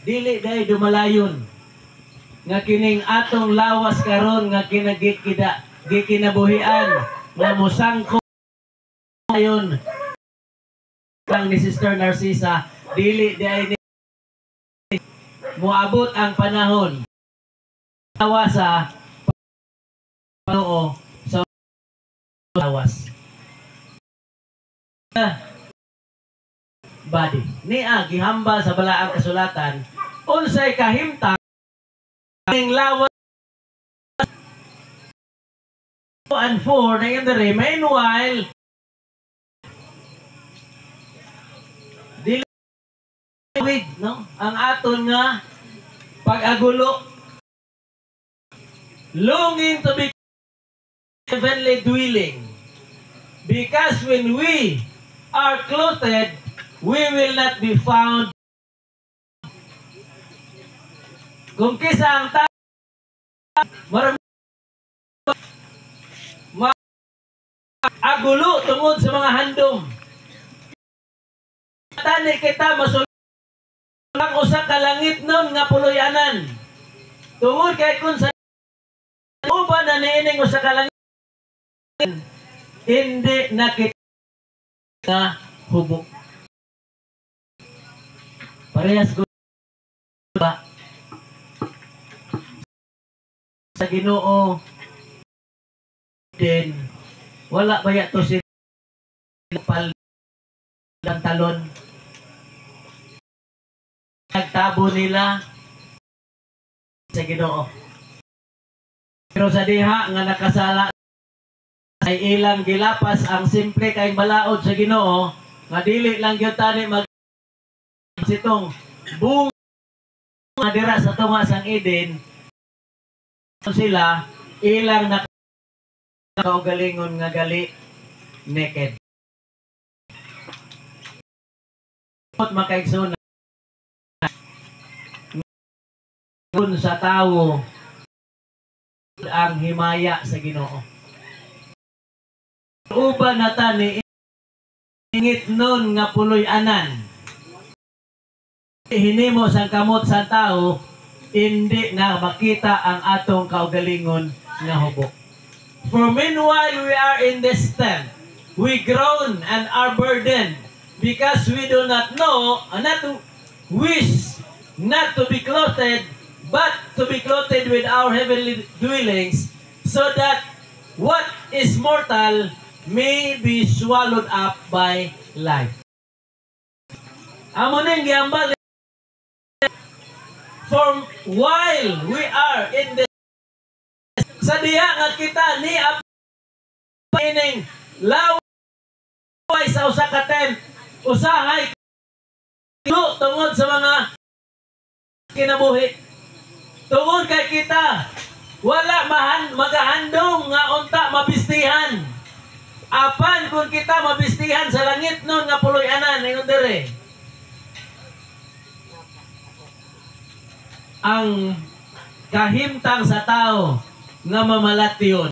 dili day dumalayon nga kining atong lawas karon nga gikinabuhian nga mosangko ayon lang ni Sister Narcisa, dili day moabot ang panahon sa Panoo sa lawas. Body. Niya gihambal sa balaang kasulatan unsay kahimtang ning lawas and 4 na in the meanwhile dili no ang aton nga pag-agulo longing to be heavenly dwelling, because when we are clothed, we will not be found. Kung kisa ang agulo tungod sa mga handom, tani kita masulang usa ka langit nun nga puloy-anan tungod kay kun sa uban na niining usa ka langit hindi nakita hubog. Parehas ko ba sa Ginoo din wala ba yato sila ng talon nagtabo nila sa Ginoo, pero sa diha nga nakasala ay ilang gilapas ang simple kay balaod sa Ginoo nga dili lang gyud tani mag sitong bunga dira sa tumas ang Eden sila ilang nakaugalingon nga gali naked. Makaigsoon sa tao ang himaya sa Ginoo. Uban na tani ingit nun nga puloy-anan hinimo sang kamot sa tao hindi na makita ang atong kaugalingon nga hubog. For meanwhile we are in this tent, we groan and are burdened because we do not know, not to wish not to be clothed, but to be clothed with our heavenly dwellings, so that what is mortal may be swallowed up by life. Amo ning giambal for while we are in this sa diha nga kita ni apining laway sa usa ka tent usahay tungod sa mga kinabuhi tungod kay kita wala magahandom nga unta mabistihan apan kung kita mabistihan sa langit nun nga puloy-anan ingon dire ang kahimtang sa tao nga mamalatyon